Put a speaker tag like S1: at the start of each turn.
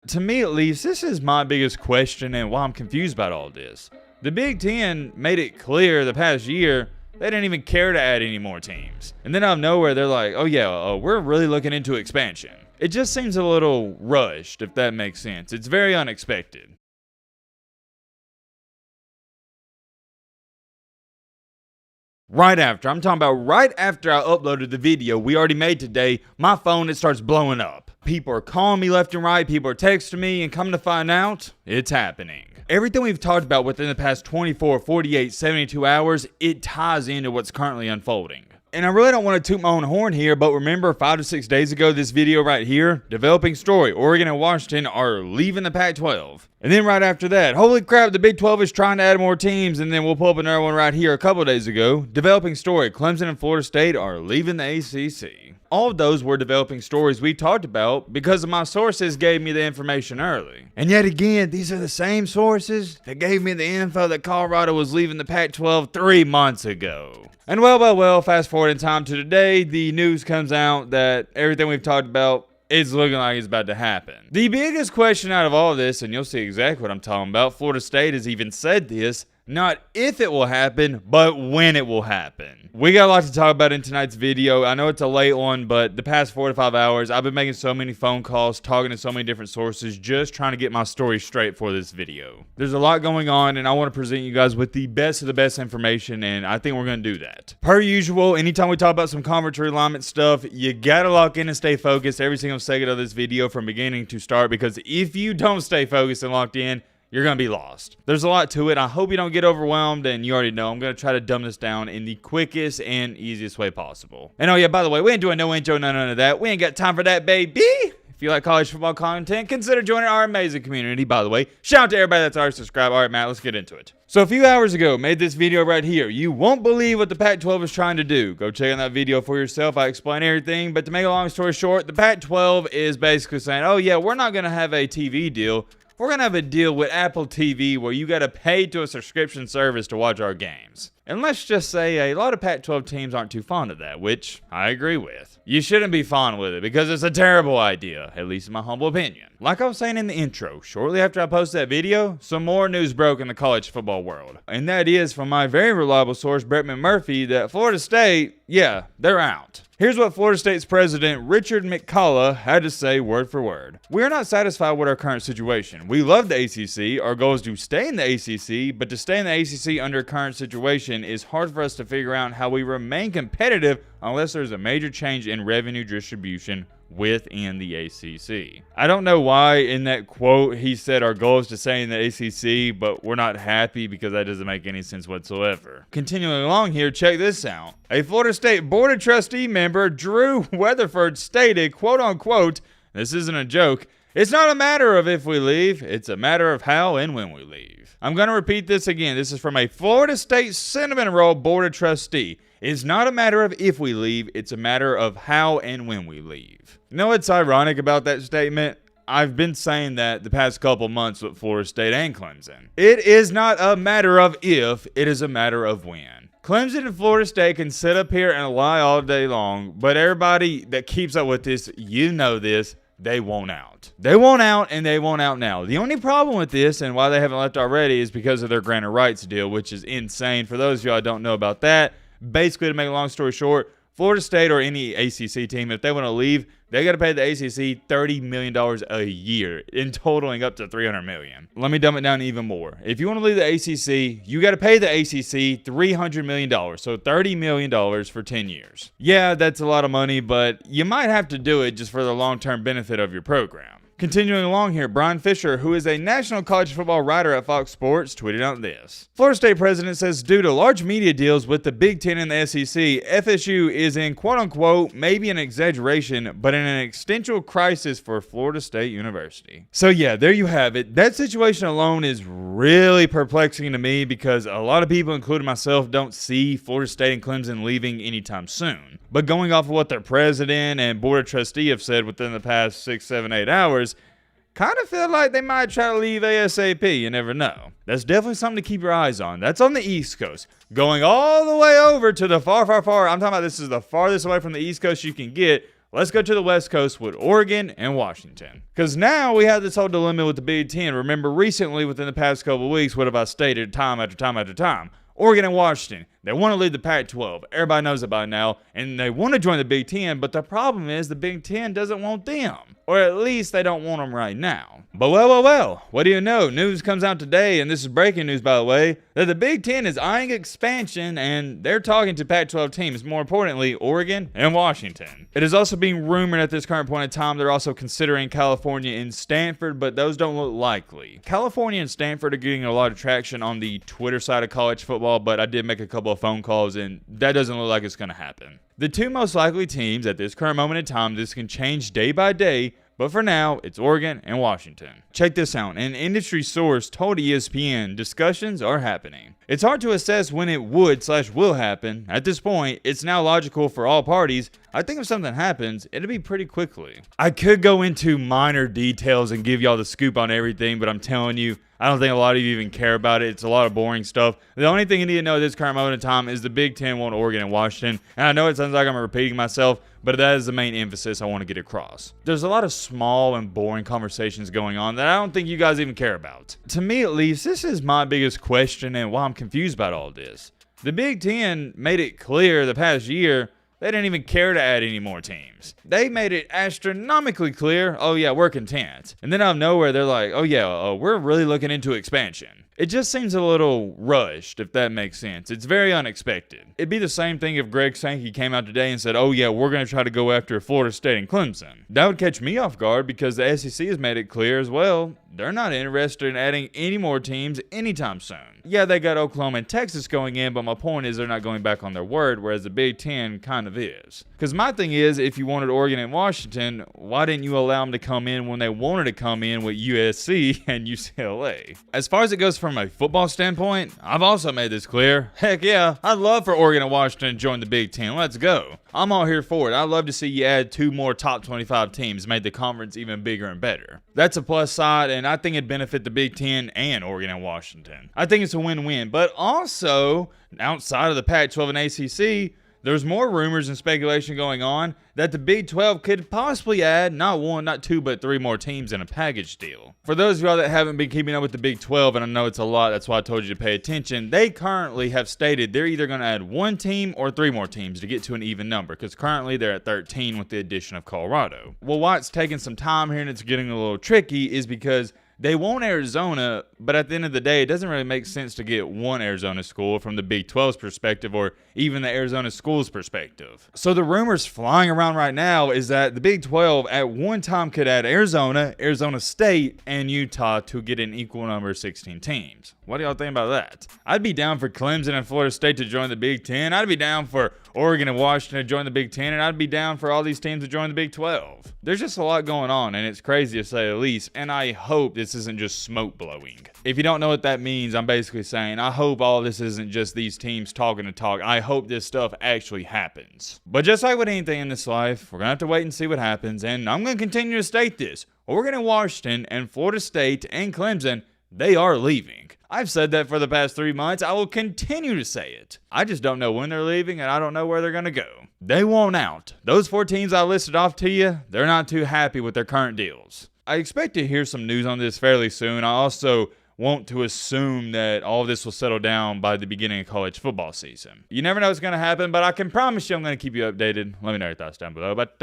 S1: to me at least, this is my biggest question and why I'm confused about all this. The Big Ten made it clear the past year they didn't even care to add any more teams. And then out of nowhere, they're like, oh yeah, we're really looking into expansion. It just seems a little rushed, if that makes sense. It's very unexpected. Right after I uploaded the video we already made today, my phone, it starts blowing up. People are calling me left and right, people are texting me, and come to find out, it's happening. Everything we've talked about within the past 24, 48, 72 hours, it ties into what's currently unfolding. And I really don't want to toot my own horn here, but remember 5 to 6 days ago, this video right here, developing story, Oregon and Washington are leaving the Pac-12. And then right after that, holy crap, the Big 12 is trying to add more teams, and then we'll pull up another one right here a couple days ago. Developing story, Clemson and Florida State are leaving the ACC. All of those were developing stories we talked about because my sources gave me the information early. And yet again, these are the same sources that gave me the info that Colorado was leaving the Pac-12 3 months ago. And well, fast forward in time to today, the news comes out that everything we've talked about is looking like it's about to happen. The biggest question out of all of this, and you'll see exactly what I'm talking about, Florida State has even said this, not if it will happen, but when it will happen. We got a lot to talk about in tonight's video. I know it's a late one, but the past 4 to 5 hours, I've been making so many phone calls, talking to so many different sources, just trying to get my story straight for this video. There's a lot going on, and I want to present you guys with the best of the best information, and I think we're going to do that. Per usual, anytime we talk about some conference realignment stuff, you got to lock in and stay focused every single second of this video from beginning to start, because if you don't stay focused and locked in, you're going to be lost. There's a lot to it. I hope you don't get overwhelmed, and you already know I'm going to try to dumb this down in the quickest and easiest way possible. And oh yeah, by the way, we ain't doing no intro, none of that. We ain't got time for that, baby. If you like college football content, consider joining our amazing community. By the way, shout out to everybody that's already subscribed. All right, Matt, let's get into it. So a few hours ago, made this video right here. You won't believe what the Pac-12 is trying to do. Go check out that video for yourself. I explain everything, but to make a long story short, the Pac-12 is basically saying, oh yeah, we're not going to have a TV deal. We're going to have a deal with Apple TV where you got to pay to a subscription service to watch our games. And let's just say a lot of Pac-12 teams aren't too fond of that, which I agree with. You shouldn't be fond with it because it's a terrible idea, at least in my humble opinion. Like I was saying in the intro, shortly after I posted that video, some more news broke in the college football world. And that is from my very reliable source, Brett McMurphy, that Florida State, yeah, they're out. Here's what Florida State's president, Richard McCullough, had to say word for word. We are not satisfied with our current situation. We love the ACC. Our goal is to stay in the ACC, but to stay in the ACC under current situation is hard for us to figure out how we remain competitive unless there's a major change in revenue distribution within the ACC. I don't know why in that quote he said our goal is to stay in the ACC, but we're not happy because that doesn't make any sense whatsoever. Continuing along here, check this out. A Florida State Board of Trustee member, Drew Weatherford, stated, quote unquote, this isn't a joke, it's not a matter of if we leave, it's a matter of how and when we leave. I'm going to repeat this again. This is from a Florida State Cinnamon Roll Board of Trustee. It's not a matter of if we leave, it's a matter of how and when we leave. You know what's ironic about that statement? I've been saying that the past couple months with Florida State and Clemson. It is not a matter of if, it is a matter of when. Clemson and Florida State can sit up here and lie all day long, but everybody that keeps up with this, you know this, they want out. They want out, and they want out now. The only problem with this, and why they haven't left already, is because of their granted rights deal, which is insane. For those of y'all who don't know about that, basically, to make a long story short, Florida State or any ACC team, if they want to leave, they got to pay the ACC $30 million a year, in totaling up to $300 million. Let me dumb it down even more. If you want to leave the ACC, you got to pay the ACC $300 million, so $30 million for 10 years. Yeah, that's a lot of money, but you might have to do it just for the long-term benefit of your program. Continuing along here, Brian Fisher, who is a national college football writer at Fox Sports, tweeted out this. Florida State president says due to large media deals with the Big Ten and the SEC, FSU is in quote-unquote, maybe an exaggeration, but in an existential crisis for Florida State University. So yeah, there you have it. That situation alone is really perplexing to me because a lot of people, including myself, don't see Florida State and Clemson leaving anytime soon. But going off of what their president and board of trustee have said within the past 6, 7, 8 hours, kind of feel like they might try to leave ASAP. You never know. That's definitely something to keep your eyes on. That's on the East Coast. Going all the way over to the far, I'm talking about this is the farthest away from the East Coast you can get. Let's go to the West Coast with Oregon and Washington. Because now we have this whole dilemma with the Big Ten. Remember, recently, within the past couple of weeks, what have I stated time after time after time? Oregon and Washington, they want to lead the Pac-12. Everybody knows it by now. And they want to join the Big Ten, but the problem is the Big Ten doesn't want them. Or at least they don't want them right now. But well, what do you know? News comes out today, and this is breaking news, by the way, that the Big Ten is eyeing expansion, and they're talking to Pac-12 teams, more importantly, Oregon and Washington. It is also being rumored at this current point in time they're also considering California and Stanford, but those don't look likely. California and Stanford are getting a lot of traction on the Twitter side of college football, but I did make a couple of phone calls, and that doesn't look like it's going to happen. The two most likely teams at this current moment in time, this can change day by day, but for now, it's Oregon and Washington. Check this out. An industry source told ESPN discussions are happening. It's hard to assess when it would/will happen. At this point, it's now logical for all parties. I think if something happens, it'll be pretty quickly. I could go into minor details and give y'all the scoop on everything, but I'm telling you, I don't think a lot of you even care about it. It's a lot of boring stuff. The only thing you need to know at this current moment in time is the Big Ten want Oregon and Washington. And I know it sounds like I'm repeating myself, but that is the main emphasis I want to get across. There's a lot of small and boring conversations going on that I don't think you guys even care about. To me, at least, this is my biggest question and why I'm confused about all this. The Big Ten made it clear the past year they didn't even care to add any more teams. They made it astronomically clear, oh yeah, we're content. And then out of nowhere, they're like, oh yeah, we're really looking into expansion. It just seems a little rushed, if that makes sense. It's very unexpected. It'd be the same thing if Greg Sankey came out today and said, oh yeah, we're going to try to go after Florida State and Clemson. That would catch me off guard because the SEC has made it clear as well, they're not interested in adding any more teams anytime soon. Yeah, they got Oklahoma and Texas going in, but my point is they're not going back on their word, whereas the Big Ten kind of is. Because my thing is, if you wanted Oregon and Washington, why didn't you allow them to come in when they wanted to come in with USC and UCLA? As far as it goes from a football standpoint, I've also made this clear. Heck yeah, I'd love for Oregon and Washington to join the Big Ten. Let's go. I'm all here for it. I'd love to see you add 2 more top 25 teams, make the conference even bigger and better. That's a plus side, and I think it'd benefit the Big Ten and Oregon and Washington. I think it's a win-win, but also, outside of the Pac-12 and ACC, there's more rumors and speculation going on that the Big 12 could possibly add not 1, not 2, but 3 more teams in a package deal. For those of y'all that haven't been keeping up with the Big 12, and I know it's a lot, that's why I told you to pay attention, they currently have stated they're either going to add 1 team or 3 more teams to get to an even number, because currently they're at 13 with the addition of Colorado. Well, why it's taking some time here and it's getting a little tricky is because they want Arizona, but at the end of the day, it doesn't really make sense to get one Arizona school from the Big 12's perspective or even the Arizona school's perspective. So the rumors flying around right now is that the Big 12 at one time could add Arizona, Arizona State, and Utah to get an equal number of 16 teams. What do y'all think about that? I'd be down for Clemson and Florida State to join the Big 10. I'd be down for Oregon and Washington to join the Big 10, and I'd be down for all these teams to join the Big 12. There's just a lot going on, and it's crazy to say the least, and I hope this isn't just smoke blowing. If you don't know what that means, I'm basically saying I hope all this isn't just these teams talking to talk. I hope this stuff actually happens. But just like with anything in this life, we're going to have to wait and see what happens, and I'm going to continue to state this. Oregon and Washington and Florida State and Clemson, they are leaving. I've said that for the past 3 months. I will continue to say it. I just don't know when they're leaving, and I don't know where they're going to go. They want out. Those 4 teams I listed off to you, they're not too happy with their current deals. I expect to hear some news on this fairly soon. I also want to assume that all of this will settle down by the beginning of college football season. You never know what's going to happen, but I can promise you I'm going to keep you updated. Let me know your thoughts down below. But